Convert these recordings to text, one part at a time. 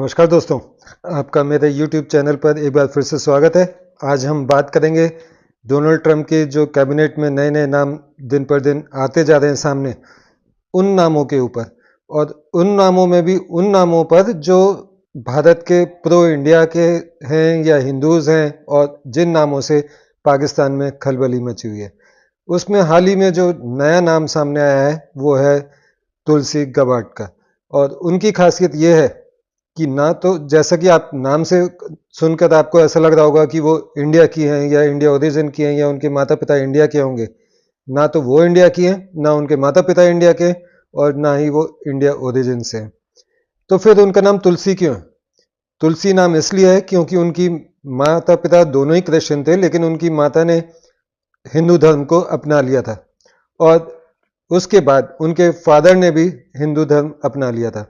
नमस्कार दोस्तों, आपका मेरे YouTube चैनल पर एक बार फिर से स्वागत है। आज हम बात करेंगे डोनाल्ड ट्रंप के जो कैबिनेट में नए-नए नाम दिन पर दिन आते जा रहे हैं सामने, उन नामों के ऊपर और उन नामों में भी उन नामों पर जो भारत के प्रो इंडिया के हैं या हिंदूज़ हैं और जिन नामों से पाकिस्तान में खलबली मची हुई है। उसमें हाल ही में जो नया नाम सामने आया है, वो है तुलसी गबार्ड का और उनकी खासियत ये है कि ना तो जैसा कि आप नाम से सुनकर आपको ऐसा लग रहा होगा कि वो इंडिया की हैं या इंडिया ओरिजिन की हैं या उनके माता-पिता इंडिया के होंगे। ना तो वो इंडिया की हैं, ना उनके माता-पिता इंडिया के और ना ही वो इंडिया ओरिजिन से हैं। तो फिर उनका नाम तुलसी क्यों है? तुलसी नाम इसलिए है क्योंकि उनकी माता-पिता दोनों ही क्रिश्चियन थे, लेकिन उनकी माता ने हिंदू धर्म को अपना लिया था और उसके बाद उनके फादर ने भी हिंदू धर्म अपना लिया था।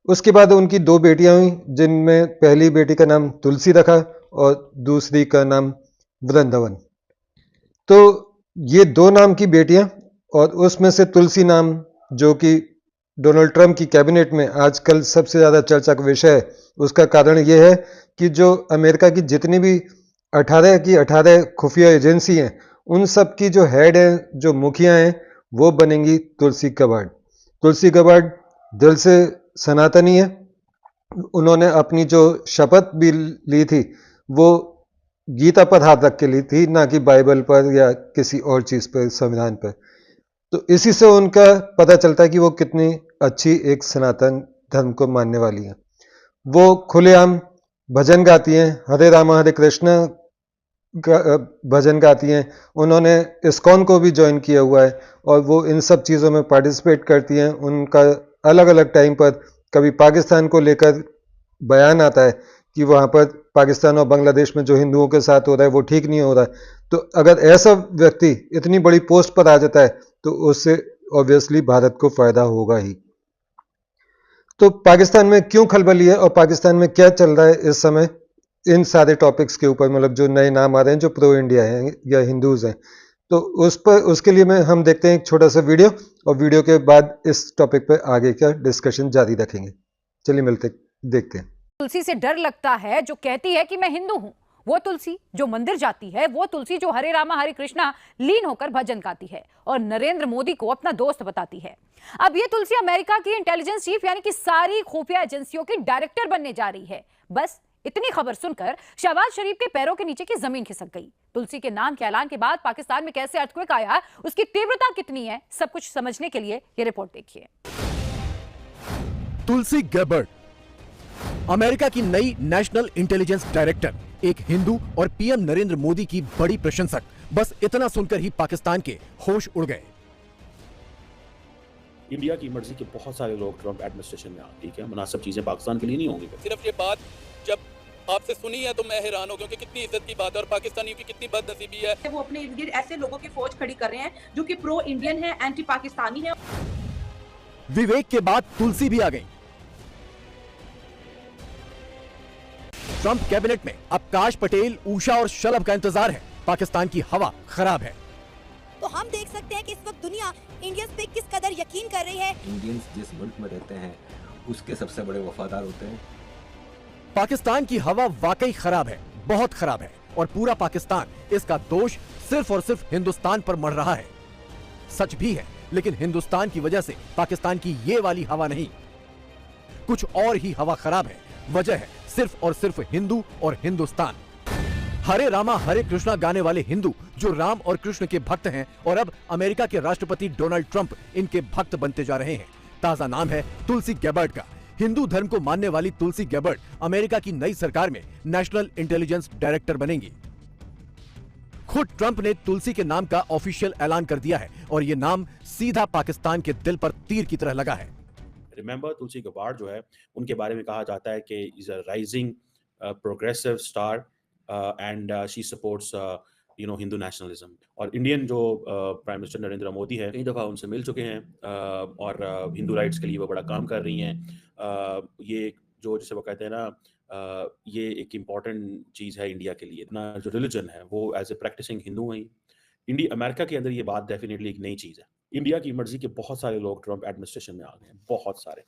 उसके बाद उनकी 2 बेटियां हुई, जिनमें पहली बेटी का नाम तुलसी रखा और दूसरी का नाम वृंदावन। तो ये 2 नाम की बेटियां और उसमें से तुलसी नाम जो कि डोनाल्ड ट्रंप की कैबिनेट में आजकल सबसे ज़्यादा चर्चा का विषय है, उसका कारण ये है कि जो अमेरिका की जितनी भी 18 की 18 खुफिया एजेंसी हैं, उन सब की जो हेड हैं, जो मुखिया हैं, वो बनेंगी तुलसी गबार्ड। तुलसी गबार्ड दिल से सनातनी है। उन्होंने अपनी जो शपथ भी ली थी, वो गीता पर हाथ रख के ली थी, ना कि बाइबल पर या किसी और चीज़ पर, संविधान पर। तो इसी से उनका पता चलता है कि वो कितनी अच्छी एक सनातन धर्म को मानने वाली हैं। वो खुलेआम भजन गाती हैं, हरे रामा हरे कृष्णा भजन गाती हैं। उन्होंने इस्कॉन को भी ज्वाइन किया हुआ है और वो इन सब चीज़ों में पार्टिसिपेट करती हैं। उनका अलग-अलग टाइम पर कभी पाकिस्तान को लेकर बयान आता है कि वहाँ पर पाकिस्तान और बांग्लादेश में जो हिंदुओं के साथ हो रहा है वो ठीक नहीं हो रहा है। तो अगर ऐसा व्यक्ति इतनी बड़ी पोस्ट पर आ जाता है तो उससे ऑब्वियसली भारत को फ़ायदा होगा ही। तो पाकिस्तान में क्यों खलबली है और पाकिस्तान में क्या चल रहा है इस समय इन सारे टॉपिक्स के ऊपर, मतलब जो नए नाम आ रहे हैं जो प्रो इंडिया हैं या हिंदूज़ हैं। तो उस पर उसके लिए हम देखते हैं एक छोटा सा वीडियो और वीडियो के बाद इस टॉपिक पर आगे का डिस्कशन जारी रखेंगे। चलिए मिलते देखते हैं। तुलसी से डर लगता है जो कहती है कि मैं हिंदू हूं, वो तुलसी जो मंदिर जाती है, वो तुलसी जो हरे रामा हरे कृष्णा लीन होकर भजन गाती है और नरेंद्र मोदी को अपना दोस्त बताती है। अब ये तुलसी अमेरिका की इंटेलिजेंस चीफ यानी कि सारी खुफिया एजेंसियों की डायरेक्टर बनने जा रही है। बस इतनी खबर सुनकर शहबाज शरीफ के पैरों के नीचे की जमीन खिसक गई। तुलसी के नाम के ऐलान के बाद पाकिस्तान में कैसे अर्थक्वेक आया, उसकी तीव्रता कितनी है, सब कुछ समझने के लिए ये रिपोर्ट देखिए। तुलसी गैबर्ड अमेरिका की नई नेशनल इंटेलिजेंस डायरेक्टर, एक हिंदू और पीएम नरेंद्र मोदी की बड़ी प्रशंसक। बस इतना सुनकर ही पाकिस्तान के होश उड़ गए। इंडिया की मर्जी के बहुत सारे लोग ट्रंप एडमिनिस्ट्रेशन में आते हैं, मुनासिब चीजें पाकिस्तान के लिए नहीं होंगी। सिर्फ ये बात जब आपसे सुनी है तो मैं हैरान हो गया कि कितनी इज्जत की बात है और पाकिस्तानियों की कितनी बदनसीबी है। वो अपने इर्द गिर्द ऐसे लोगों की फौज खड़ी कर रहे हैं जो कि प्रो इंडियन है, एंटी पाकिस्तानी है। विवेक के बाद तुलसी भी आ गई। ट्रंप कैबिनेट में अवकाश पटेल, उषा और शलभ का इंतजार है। पाकिस्तान की हवा खराब है। तो हम देख सकते हैं कि इस वक्त दुनिया इंडियंस पे किस कदर यकीन कर रही है। इंडियंस जिस मुल्क में रहते हैं उसके सबसे बड़े वफादार होते हैं। पाकिस्तान की हवा वाकई खराब है, बहुत खराब है और पूरा पाकिस्तान इसका दोष सिर्फ और सिर्फ हिंदुस्तान पर मढ़ रहा है। सच भी है, लेकिन हिंदुस्तान की वजह से पाकिस्तान की ये वाली हवा नहीं, कुछ और ही हवा खराब है। वजह है सिर्फ और सिर्फ हिंदू और हिंदुस्तान। हरे रामा हरे कृष्णा गाने वाले हिंदू जो राम और कृष्ण के भक्त हैं और अब अमेरिका के राष्ट्रपति डोनाल्ड ट्रंप इनके भक्त बनते जा रहे हैं। ताजा नाम है तुलसी गैबर्ड का। हिंदू धर्म को मानने वाली तुलसी गैबर्ड अमेरिका की नई सरकार में नेशनल इंटेलिजेंस डायरेक्टर बनेंगी। खुद ट्रंप ने तुलसी के नाम का ऑफिशियल ऐलान कर दिया है और ये नाम सीधा पाकिस्तान के दिल पर तीर की तरह लगा है। रिमेंबर, तुलसी गबार्ड जो है उनके बारे में कहा जाता है कि is a rising progressive star and she supports Hindu nationalism. और इंडियन जो प्राइम मिनिस्टर नरेंद्र मोदी है, कई दफ़ा उनसे मिल चुके हैं और हिंदू राइट्स के लिए वो बड़ा काम कर रही हैं। ये जो जिसे वो कहते हैं ना, ये एक इम्पॉर्टेंट चीज़ है इंडिया के लिए। इतना जो रिलीजन है वो एज ए प्रैक्टिसिंग हिंदू है। इंडिया अमेरिका के अंदर ये बात डेफिनेटली एक नई चीज़ है। इंडिया की मर्जी के बहुत सारे लोग ट्रंप एडमिनिस्ट्रेशन में आ गए हैं, बहुत सारे।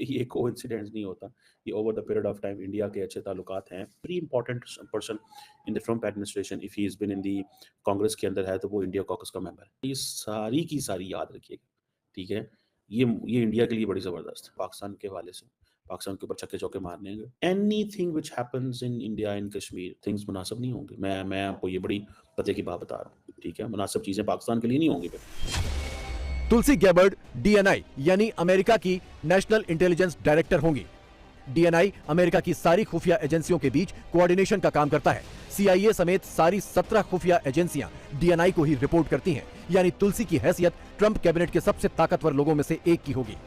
ये कोइंसिडेंस नहीं होता। ये over the period of time India के अच्छे ताल्लुकात हैं। Very important person in the Trump administration, if he is been in the Congress के अंदर है तो वो इंडिया कॉकस का मेंबर है। ये सारी की सारी याद रखिएगा, ठीक है। ये इंडिया के लिए बड़ी जबरदस्त है। पाकिस्तान के हवाले से, पाकिस्तान के ऊपर छक्के चौके मारने हैं, anything which happens in India in Kashmir, things मुनासिब नहीं होंगे। मैं आपको ये बड़ी पते की बात बता रहा हूँ, ठीक है। मुनासिब चीजें पाकिस्तान के लिए नहीं होंगी। तुलसी गैबर्ड डीएनआई यानी अमेरिका की नेशनल इंटेलिजेंस डायरेक्टर होंगी। डीएनआई अमेरिका की सारी खुफिया एजेंसियों के बीच कोऑर्डिनेशन का काम करता है। सीआईए समेत सारी 17 खुफिया एजेंसियां डीएनआई को ही रिपोर्ट करती हैं, यानी तुलसी की हैसियत ट्रंप कैबिनेट के सबसे ताकतवर लोगों में से एक की होगी।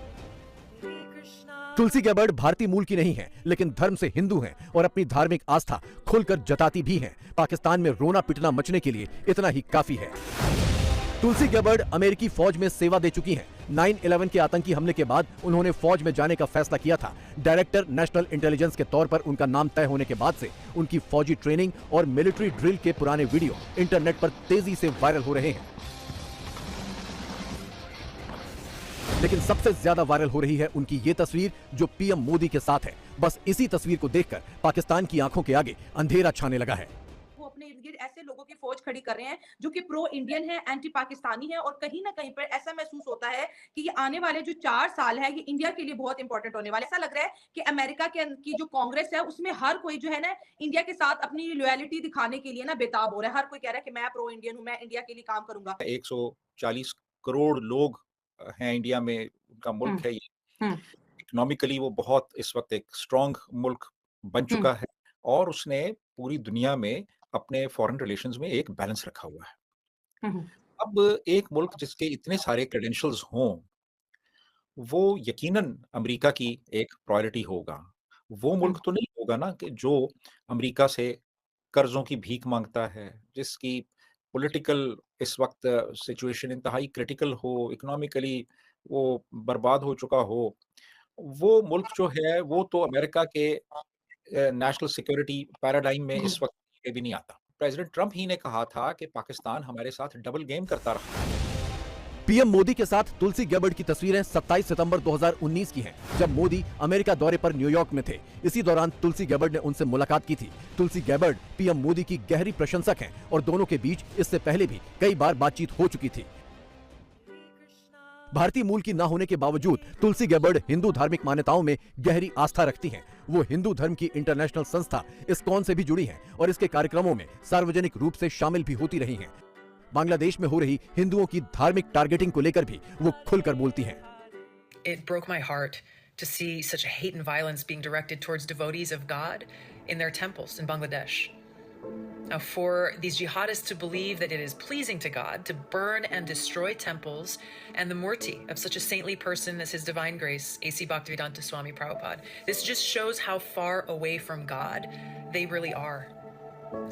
तुलसी गैबर्ड भारतीय मूल की नहीं है, लेकिन धर्म से हिंदू हैं और अपनी धार्मिक आस्था खुलकर जताती भी हैं। पाकिस्तान में रोना पिटना मचने के लिए इतना ही काफी है। तुलसी गैबर्ड अमेरिकी फौज में सेवा दे चुकी हैं। 9/11 के आतंकी हमले के बाद उन्होंने फौज में जाने का फैसला किया था। डायरेक्टर नेशनल इंटेलिजेंस के तौर पर उनका नाम तय होने के बाद से उनकी फौजी ट्रेनिंग और मिलिट्री ड्रिल के पुराने वीडियो इंटरनेट पर तेजी से वायरल हो रहे हैं। लेकिन सबसे ज्यादा वायरल हो रही है उनकी ये तस्वीर जो पीएम मोदी के साथ है। बस इसी तस्वीर को देखकर पाकिस्तान की आंखों के आगे अंधेरा छाने लगा है। वो अपने इर्द गिर्द ऐसे लोगों की फौज खड़ी कर रहे हैं जो कि प्रो इंडियन है, एंटी पाकिस्तानी है, और कहीं ना कहीं पर ऐसा महसूस होता है कि ये आने वाले जो 4 साल है ये इंडिया के लिए बहुत इंपॉर्टेंट होने वाले। ऐसा लग रहा है कि अमेरिका की जो कांग्रेस है उसमें हर कोई जो है ना इंडिया के साथ अपनी लॉयल्टी दिखाने के लिए ना बेताब हो रहा है। हर कोई कह रहा है कि मैं प्रो इंडियन हूं, मैं इंडिया के लिए काम करूंगा। 140 करोड़ लोग हैं इंडिया में, उनका मुल्क है ये। इकोनॉमिकली वो बहुत इस वक्त एक स्ट्रॉन्ग मुल्क बन चुका है और उसने पूरी दुनिया में अपने फॉरेन रिलेशंस में एक बैलेंस रखा हुआ है। अब एक मुल्क जिसके इतने सारे क्रेडेंशियल्स हों, वो यकीनन अमेरिका की एक प्रायोरिटी होगा। वो मुल्क तो नहीं होगा ना कि जो अमेरिका से कर्जों की भीख मांगता है, जिसकी पॉलिटिकल इस वक्त सिचुएशन इंतहाई क्रिटिकल हो, इकोनॉमिकली वो बर्बाद हो चुका हो। वो मुल्क जो है वो तो अमेरिका के नेशनल सिक्योरिटी पैराडाइम में इस वक्त भी नहीं आता। प्रेसिडेंट ट्रंप ही ने कहा था कि पाकिस्तान हमारे साथ डबल गेम करता रहा। पीएम मोदी के साथ तुलसी गैबर्ड की तस्वीरें 27 सितंबर 2019 की हैं, जब मोदी अमेरिका दौरे पर न्यूयॉर्क में थे। इसी दौरान तुलसी गैबर्ड ने उनसे मुलाकात की थी। तुलसी गैबर्ड पीएम मोदी की गहरी प्रशंसक हैं और दोनों के बीच इससे पहले भी कई बार बातचीत हो चुकी थी। भारतीय मूल की ना होने के बावजूद तुलसी गैबर्ड हिंदू धार्मिक मान्यताओं में गहरी आस्था रखती हैं। वो हिंदू धर्म की इंटरनेशनल संस्था इस्कॉन से भी जुड़ी हैं और इसके कार्यक्रमों में सार्वजनिक रूप से शामिल भी होती रही हैं। बांग्लादेश में हो रही हिंदुओं की धार्मिक टारगेटिंग को लेकर भी वो खुलकर बोलती हैं। It broke my heart to see such hate and violence being directed towards devotees of God in their temples in Bangladesh. Now, for these jihadists to believe that it is pleasing to God to burn and destroy temples and the murti of such a saintly person as His Divine Grace, A.C. Bhaktivedanta Swami Prabhupada, this just shows how far away from God they really are.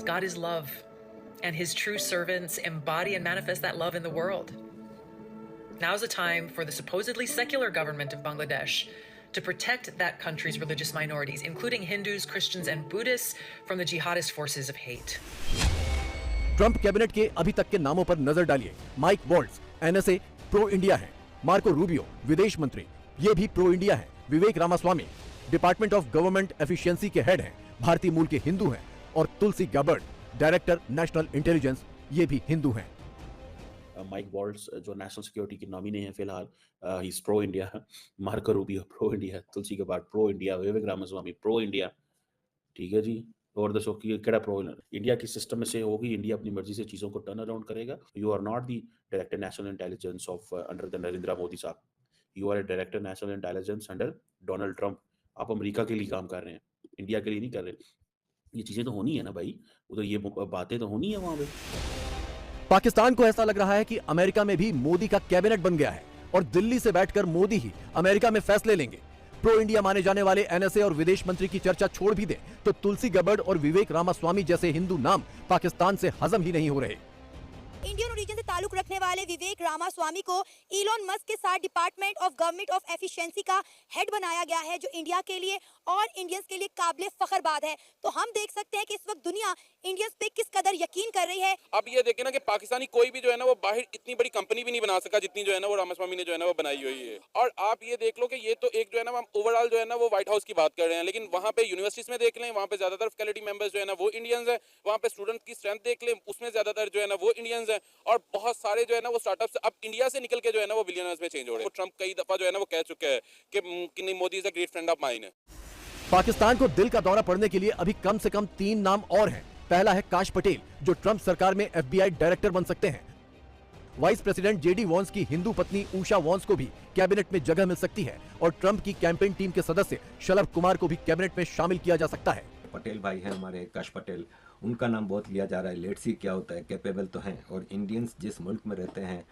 God is love, and His true servants embody and manifest that love in the world. Now is the time for the supposedly secular government of Bangladesh to protect that country's religious minorities, including Hindus, Christians, and Buddhists, from the jihadist forces of hate. Trump cabinet के अभी तक के नामों पर नजर डालिए। Mike Waltz NSA pro India है, Marco Rubio विदेश मंत्री, ये भी प्रो इंडिया है। Vivek Ramaswamy department of government efficiency के हेड हैं, भारतीय मूल के हिंदू हैं। और Tulsi Gabbard director national intelligence, ये भी हिंदू हैं। माइक वॉल्ट्स जो नेशनल सिक्योरिटी के नॉमिनी हैं फिलहाल, he is pro India. Marco Rubio pro India, Tulsi Gabbard pro India, Vivek Ramaswamy pro India, ठीक है जी। और दसो कि केड़ा प्रो इंडिया की सिस्टम में से होगी, इंडिया अपनी मर्जी से चीज़ों को टर्न अराउंड करेगा। You are not the director national intelligence of under the Narendra Modi साहब, you are a director national intelligence under Donald Trump. आप अमेरिका के लिए काम कर रहे हैं, इंडिया के लिए नहीं कर रहे। ये चीज़ें तो होनी है ना भाई, उधर ये बातें तो होनी है वहाँ पे। पाकिस्तान को ऐसा लग रहा है कि अमेरिका में भी मोदी का कैबिनेट बन गया है और दिल्ली से बैठकर मोदी ही अमेरिका में फैसले लेंगे। प्रो इंडिया माने जाने वाले एनएसए और विदेश मंत्री की चर्चा छोड़ भी दें तो तुलसी गैबर्ड और विवेक रामास्वामी जैसे हिंदू नाम पाकिस्तान से हजम ही नहीं हो रहे। इंडियन ओरिजिन से ताल्लुक रखने वाले विवेक रामास्वामी को इलॉन मस्क के साथ department of government of efficiency का हेड बनाया गया है, जो इंडिया के लिए और इंडियंस के लिए काबिल फख्र बात है। तो हम देख सकते हैं कि इस वक्त दुनिया इंडियंस पे किस कदर यकीन कर रही है। अब ये देखें ना कि पाकिस्तानी कोई भी जो है ना वो बाहर इतनी बड़ी कंपनी भी नहीं बना सका जितनी जो है ना वो रामास्वामी ने जो है ना वो बनाई हुई है। और आप ये देख लो कि ये तो एक जो है ना हम ओवरऑल जो है ना वो व्हाइट हाउस की बात कर रहे हैं, लेकिन वहाँ पे यूनिवर्सिटीज में देख लें, वहाँ पे ज्यादातर फैकल्टी मेंबर्स जो है ना वो इंडियंस है। वहाँ पे स्टूडेंट की स्ट्रेंथ देख लें, उसमें ज्यादातर जो है ना वो इंडियंस है। और बहुत सारे जो है ना वो स्टार्टअप्स अब इंडिया से निकल के जो है ना वो बिलियनर्स में चेंज हो रहे हैं। ट्रम्प कई दफा जो है ना वो कह चुके हैं कि Modi is a great friend of mine है। पाकिस्तान को दिल का दौरा पड़ने के लिए अभी कम से कम 3 नाम और हैं। पहला है काश पटेल, जो ट्रंप सरकार में FBI डायरेक्टर बन सकते हैं। वाइस प्रेसिडेंट JD वॉन्स की हिंदू पत्नी उषा वॉन्स को भी कैबिनेट में जगह मिल सकती है और ट्रंप की कैंपेन टीम के सदस्य शलभ कुमार को भी कैबिनेट में शामिल किया जा सकता है। पटेल भाई हैं हमारे, काश पटेल, उनका नाम बहुत लिया जा रहा है। लेट्स सी क्या होता है। कैपेबल तो हैं और इंडियंस जिस मुल्क में रहते हैं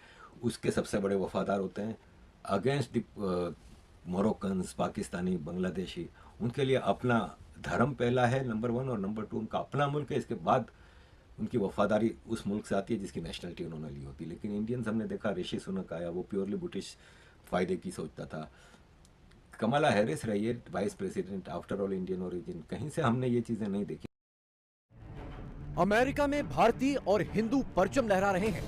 उसके सबसे बड़े वफादार होते हैं। अगेंस्ट द मोरक्कन्स, पाकिस्तानी, बांग्लादेशी, उनके लिए अपना धर्म पहला है नंबर 1 और नंबर 2 उनका अपना मुल्क है। इसके बाद उनकी वफादारी उस मुल्क से आती है जिसकी नेशनलिटी उन्होंने ली होती है। लेकिन इंडियंस हमने देखा, ऋषि सुनक आया, वो प्योरली ब्रिटिश फ़ायदे की सोचता था। कमला हैरिस रही है vice president, after all Indian origin. कहीं से हमने ये चीज़ें नहीं देखी। अमेरिका में भारतीय और हिंदू परचम लहरा रहे हैं,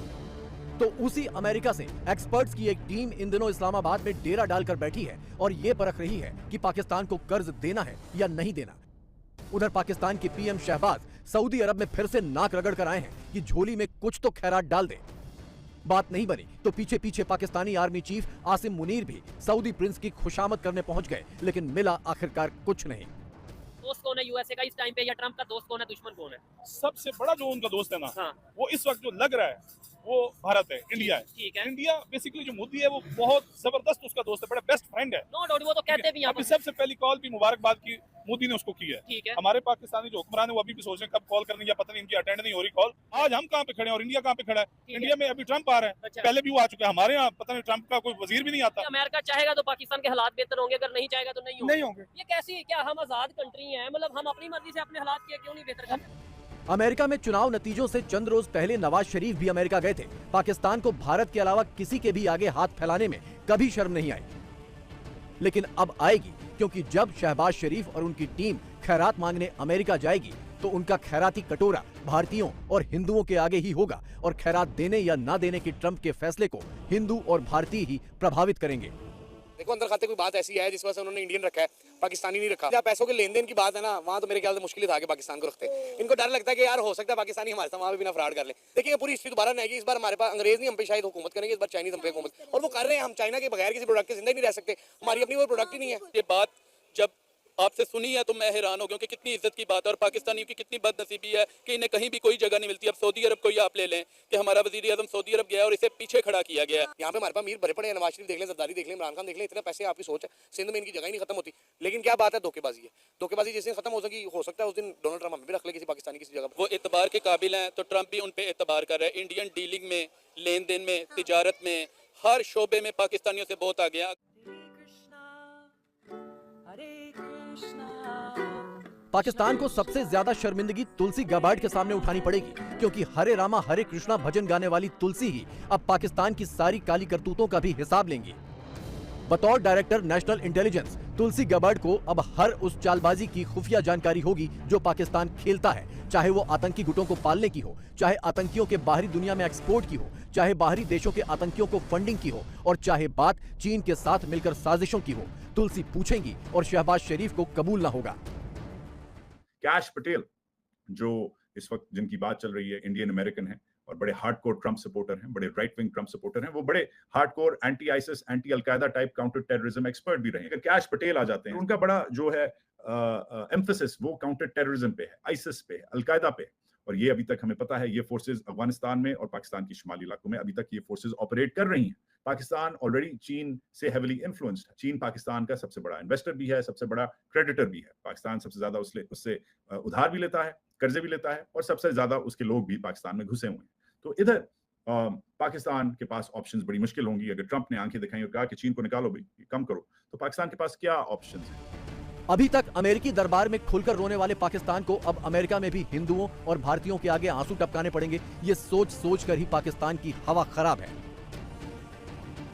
तो उसी अमेरिका से एक्सपर्ट्स की एक टीम इन दिनों इस्लामाबाद में डेरा डालकर बैठी है और ये परख रही है कि पाकिस्तान को कर्ज देना है या नहीं देना। उधर पाकिस्तान के PM शहबाज सऊदी अरब में फिर से नाक रगड़ कर आए हैं कि झोली में कुछ तो खैरात डाल दे। बात नहीं बनी तो पीछे पीछे पाकिस्तानी आर्मी चीफ आसिम मुनीर भी सऊदी प्रिंस की खुशामद करने पहुंच गए, लेकिन मिला आखिरकार कुछ नहीं। दोस्त कौन है USA का इस टाइम पे, या ट्रंप का दोस्त कौन है, दुश्मन कौन है? सबसे बड़ा जो उनका दोस्त है ना, हाँ। वो इस वक्त जो लग रहा है वो भारत है, इंडिया है। ठीक है। इंडिया बेसिकली जो मोदी है वो बहुत जबरदस्त उसका दोस्त है, बड़ा बेस्ट फ्रेंड है। नो डाउट, वो तो कहते भी हैं। अभी सबसे पहली कॉल भी मुबारकबाद की मोदी ने उसको की है। ठीक है। हमारे पाकिस्तानी जो हुक्मरान है वो अभी भी सोच रहे हैं कब कॉल करनी, या पता नहीं इनकी अटेंड नहीं हो रही कॉल। आज हम कहाँ पे खड़े हैं और इंडिया कहाँ पे खड़ा है? इंडिया में अभी ट्रंप आ रहा है, अच्छा। पहले भी वो आ चुका है। हमारे यहाँ पता नहीं ट्रंप का कोई वजीर भी नहीं आता। अमेरिका चाहेगा तो पाकिस्तान के हालात बेहतर होंगे, अगर नहीं चाहेगा तो नहीं होंगे। ये कैसी, क्या हम आजाद कंट्री हैं? मतलब हम अपनी मर्जी से अपने हालात क्यों नहीं बेहतर करते? अमेरिका में चुनाव नतीजों से चंद रोज पहले नवाज शरीफ भी अमेरिका गए थे। पाकिस्तान को भारत के अलावा किसी के भी आगे हाथ फैलाने में कभी शर्म नहीं आई, लेकिन अब आएगी, क्योंकि जब शहबाज शरीफ और उनकी टीम खैरात मांगने अमेरिका जाएगी तो उनका खैराती कटोरा भारतीयों और हिंदुओं के आगे ही होगा और खैरात देने या ना देने के ट्रंप के फैसले को हिंदू और भारतीय ही प्रभावित करेंगे। देखो, अंदर खाते कोई बात ऐसी है जिस वजह से उन्होंने इंडियन रखा है, पाकिस्तानी नहीं रखा। जहाँ पैसों के लेन देन की बात है ना, वहाँ तो मेरे ख्याल से मुश्किल था कि पाकिस्तान को रखते। इनको डर लगता है कि यार हो सकता है पाकिस्तानी हमारे साथ वहाँ पे बिना फ्रॉड कर ले। देखिए पूरी हिस्ट्री दोबारा नहीं आएगी। इस बार हमारे पास अंग्रेज नहीं हम पे शायद हुकूमत करेंगे, इस बार चाइनीज हम पे हुकूमत, और वो कर रहे हैं। हम चाइना के बगैर किसी प्रोडक्ट के जिंदा ही नहीं रह सकते। हमारी अपनी कोई प्रोडक्ट ही नहीं है। ये बात जब आपसे सुनी है तो मैं हैरान हो गया कि कितनी इज्जत की बात है और पाकिस्तानियों की कितनी बदनसीबी है कि इन्हें कहीं भी कोई जगह नहीं मिलती। अब सऊदी अरब को ही आप ले लें कि हमारा वजीर आजम सऊदी अरब गया और इसे पीछे खड़ा किया गया है। यहाँ पे हमारे पास अमीर भरे पड़े हैं, नवाज शरीफ देख लें, जरदारी देख लें, इमरान खान देख लें, इतने पैसे आपकी सोच है, सिंध में इनकी जगह ही नहीं खत्म होती। लेकिन क्या बात है, धोखेबाजी है। धोखेबाजी जिस दिन खत्म हो सकता है उस दिन डोनाल्ड ट्रंप भी रख ले किसी पाकिस्तानी किसी जगह। वो एतबार के काबिल हैं तो ट्रंप भी उन पे एतबार कर रहा है। इंडियन डीलिंग में, लेन देन में, तिजारत में, हर शोबे में पाकिस्तानियों से बहुत आ गया। पाकिस्तान को सबसे ज्यादा शर्मिंदगी तुलसी गाबार्ड के सामने उठानी पड़ेगी, क्योंकि हरे रामा हरे कृष्णा भजन गाने वाली तुलसी ही अब पाकिस्तान की सारी काली करतूतों का भी हिसाब लेंगी। बतौर director national intelligence, Tulsi Gabbard को अब हर उस चालबाजी की खुफिया जानकारी होगी जो पाकिस्तान खेलता है, चाहे वो आतंकी गुटों को पालने की हो, चाहे आतंकियों के बाहरी दुनिया में एक्सपोर्ट की हो, चाहे बाहरी देशों के आतंकियों को फंडिंग की हो, और चाहे बात चीन के साथ मिलकर साजिशों की हो। तुलसी पूछेंगी और शहबाज शरीफ को कबूल न होगा। काश पटेल जो इस वक्त जिनकी बात चल रही है, इंडियन अमेरिकन है और बड़े हार्डकोर ट्रंप सपोर्टर हैं, बड़े राइट विंग ट्रंप सपोर्टर हैं। वो बड़े hardcore anti ISIS, anti al Qaeda type counter terrorism expert भी रहे। अगर काश पटेल आ जाते हैं, उनका बड़ा जो है एम्फेसिस वो काउंटर टेररिज्म पे है, आईसिस पे है, अलकायदा पे है। और ये अभी तक हमें पता है ये फोर्सेज अफगानिस्तान में और पाकिस्तान की शुमाली इलाकों में अभी तक ये फोर्सेज ऑपरेट कर रही हैं। पाकिस्तान ऑलरेडी चीन से हेविली इन्फ्लुएंस्ड है। चीन पाकिस्तान का सबसे बड़ा इन्वेस्टर भी है, सबसे बड़ा क्रेडिटर भी है। पाकिस्तान सबसे ज्यादा उससे उधार भी लेता है, कर्जे भी लेता है, और सबसे ज्यादा उसके लोग भी पाकिस्तान में घुसे हुए हैं। तो इधर पाकिस्तान के पास ऑप्शंस बड़ी मुश्किल होंगी। अगर ट्रंप ने आंखें दिखाई और कहा कि चीन को निकालो भाई, कम करो, तो पाकिस्तान के पास क्या ऑप्शंस हैं? अभी तक अमेरिकी दरबार में खुलकर रोने वाले पाकिस्तान को अब अमेरिका में भी हिंदुओं और भारतीयों के आगे आंसू टपकाने पड़ेंगे। ये सोच सोच कर ही पाकिस्तान की हवा खराब है।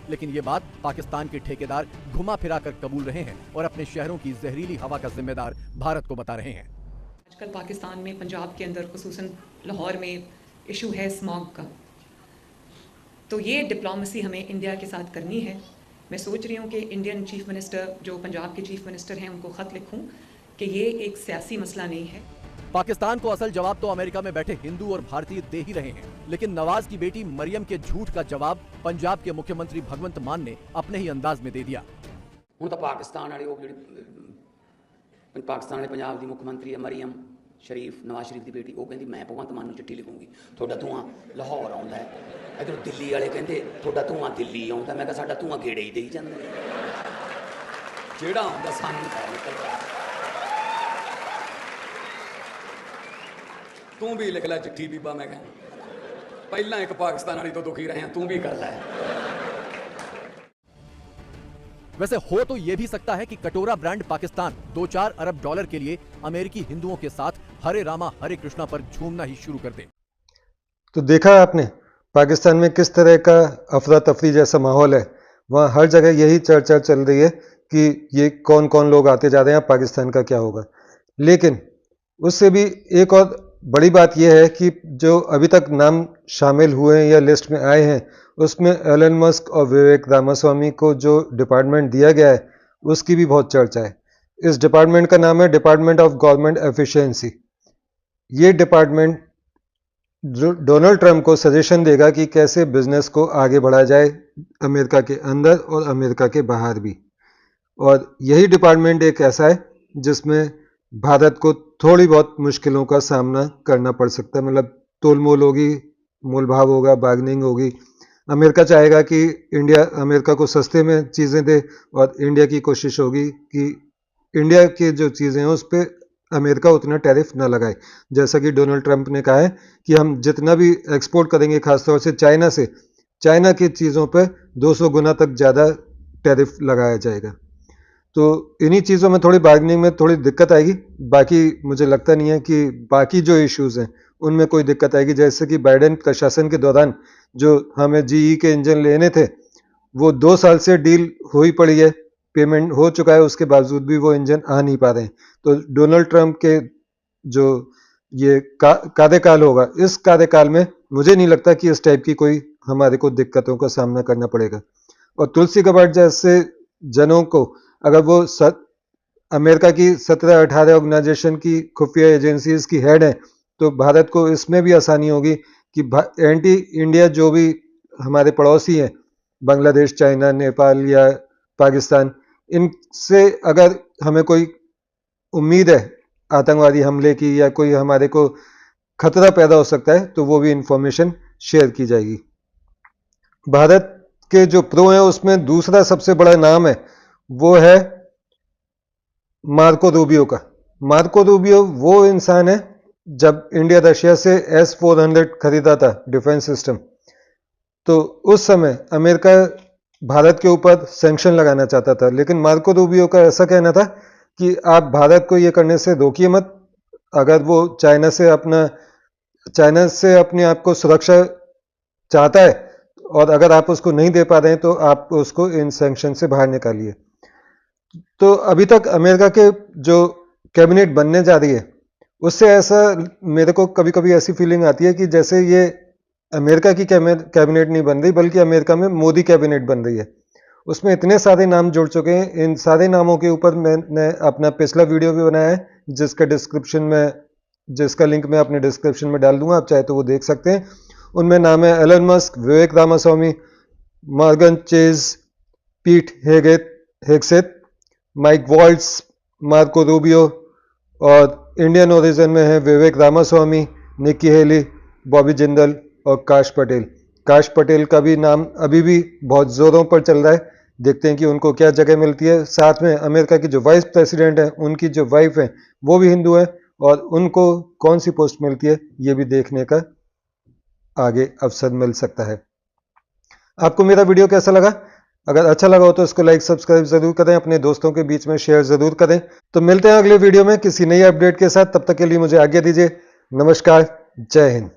लेकिन ये बात पाकिस्तान के ठेकेदार घुमा फिरा कर कबूल रहे हैं और अपने शहरों की जहरीली हवा का जिम्मेदार भारत को बता रहे हैं। आजकल पाकिस्तान में, पंजाब के अंदर, खुसूसन लाहौर में इशू है स्मॉग का। तो ये डिप्लोमेसी हमें इंडिया के साथ करनी है। मैं सोच रही हूँ कि इंडियन चीफ मिनिस्टर, जो पंजाब के चीफ मिनिस्टर हैं, उनको खत लिखूँ कि ये एक सियासी मसला नहीं है। पाकिस्तान को असल जवाब तो अमेरिका में बैठे हिंदू और भारतीय दे ही रहे हैं, लेकिन नवाज की बेटी मरियम के झूठ का जवाब पंजाब के मुख्यमंत्री भगवंत मान ने अपने ही अंदाज में दे दिया। ਹੁਣ ਤਾਂ ਪਾਕਿस्तान वाली पाकिस्तान वाले पंजाब की मुख्यमंत्री है मरियम शरीफ, नवाज शरीफ की बेटी, वो कहती मैं भगवंत मान चिट्ठी लिखूंगी, थोड़ा धुआं लाहौर आता है। इधर दिल्ली वाले कहते थोड़ा धुआं दिल्ली आता। मैं साडा धुआं गेड़े ही देई जांदे जेड़ा आंदा सानू निकलदा। तू भी लिख लै चिट्ठी बीबा, मैं कह पहला एक पाकिस्तान वाली तो दुखी रहे हैं, तू भी कर लै। वैसे हो तो यह भी सकता है कि कटोरा ब्रांड पाकिस्तान 2-4 अरब डॉलर के लिए अमेरिकी हिंदुओं के साथ हरे रामा हरे कृष्णा पर झूमना ही शुरू कर दे। तो देखा आपने पाकिस्तान में किस तरह का अफरा तफरी जैसा माहौल है। वहाँ हर जगह यही चर्चा चल रही है कि ये कौन कौन लोग आते जा रहे हैं, पाकिस्तान का क्या होगा। लेकिन उससे भी एक और बड़ी बात यह है कि जो अभी तक नाम शामिल हुए हैं या लिस्ट में आए हैं, उसमें एलन मस्क और विवेक रामास्वामी को जो डिपार्टमेंट दिया गया है उसकी भी बहुत चर्चा है। इस डिपार्टमेंट का नाम है डिपार्टमेंट ऑफ गवर्नमेंट एफिशिएंसी। ये डिपार्टमेंट डोनाल्ड ट्रंप को सजेशन देगा कि कैसे बिजनेस को आगे बढ़ाया जाए, अमेरिका के अंदर और अमेरिका के बाहर भी। और यही डिपार्टमेंट एक ऐसा है जिसमें भारत को थोड़ी बहुत मुश्किलों का सामना करना पड़ सकता है। मतलब तोल मोल होगी, मोल भाव होगा, बार्गेनिंग होगी। अमेरिका चाहेगा कि इंडिया अमेरिका को सस्ते में चीज़ें दे और इंडिया की कोशिश होगी कि इंडिया की जो चीज़ें हैं उस पर अमेरिका उतना टैरिफ ना लगाए। जैसा कि डोनाल्ड ट्रंप ने कहा है कि हम जितना भी एक्सपोर्ट करेंगे, खासतौर से चाइना से, चाइना की चीज़ों पर 200 गुना तक ज़्यादा टैरिफ लगाया जाएगा। तो इन्हीं चीज़ों में थोड़ी बार्गेनिंग में थोड़ी दिक्कत आएगी। बाकी मुझे लगता नहीं है कि बाकी जो इश्यूज़ हैं उनमें कोई दिक्कत आएगी। जैसे कि बाइडेन प्रशासन के दौरान जो हमें जीई के इंजन लेने थे, वो 2 साल से डील हो ही पड़ी है, पेमेंट हो चुका है, उसके बावजूद भी वो इंजन आ नहीं पा रहे हैं। तो डोनाल्ड ट्रंप के जो ये कार्यकाल होगा, इस कार्यकाल में मुझे नहीं लगता कि इस टाइप की कोई हमारे को दिक्कतों का सामना करना पड़ेगा। और तुलसी गबार्ड जैसे जनों को अगर वो अमेरिका की 17-18 ऑर्गेनाइजेशन की खुफिया एजेंसीज की हेड है, तो भारत को इसमें भी आसानी होगी कि एंटी इंडिया जो भी हमारे पड़ोसी हैं, बांग्लादेश, चाइना, नेपाल या पाकिस्तान, इनसे अगर हमें कोई उम्मीद है आतंकवादी हमले की या कोई हमारे को खतरा पैदा हो सकता है, तो वो भी इंफॉर्मेशन शेयर की जाएगी। भारत के जो प्रो हैं उसमें दूसरा सबसे बड़ा नाम है वो है मार्को रूबियो का। मार्को रूबियो वो इंसान है, जब इंडिया रशिया से S-400 खरीदा था डिफेंस सिस्टम, तो उस समय अमेरिका भारत के ऊपर सैंक्शन लगाना चाहता था। लेकिन मार्को रूबियो का ऐसा कहना था कि आप भारत को ये करने से रोकिए मत। अगर वो चाइना से अपने आप को सुरक्षा चाहता है और अगर आप उसको नहीं दे पा रहे हैं, तो आप उसको इन सैंक्शन से बाहर निकालिए। तो अभी तक अमेरिका के जो कैबिनेट बनने जा रही है, उससे ऐसा मेरे को कभी कभी ऐसी फीलिंग आती है कि जैसे ये अमेरिका की कैबिनेट नहीं बन रही, बल्कि अमेरिका में मोदी कैबिनेट बन रही है। उसमें इतने सारे नाम जुड़ चुके हैं। इन सारे नामों के ऊपर मैंने अपना पिछला वीडियो भी बनाया है, जिसका लिंक मैं अपने डिस्क्रिप्शन में डाल दूंगा, आप चाहे तो वो देख सकते हैं। उनमें नाम है Elon Musk, Vivek Ramaswamy, Morgan Chase, Pete Hegseth, Mike Waltz, Marco Rubio, और इंडियन ओरिजिन में है Vivek Ramaswamy, Nikki Haley, Bobby Jindal और काश पटेल। काश पटेल का भी नाम अभी भी बहुत जोरों पर चल रहा है। देखते हैं कि उनको क्या जगह मिलती है। साथ में अमेरिका की जो वाइस प्रेसिडेंट है, उनकी जो वाइफ है वो भी हिंदू है, और उनको कौन सी पोस्ट मिलती है ये भी देखने का आगे अवसर मिल सकता है। आपको मेरा वीडियो कैसा लगा? अगर अच्छा लगा हो तो इसको लाइक सब्सक्राइब जरूर करें, अपने दोस्तों के बीच में शेयर जरूर करें। तो मिलते हैं अगले वीडियो में किसी नई अपडेट के साथ, तब तक के लिए मुझे आज्ञा दीजिए। नमस्कार, जय हिंद।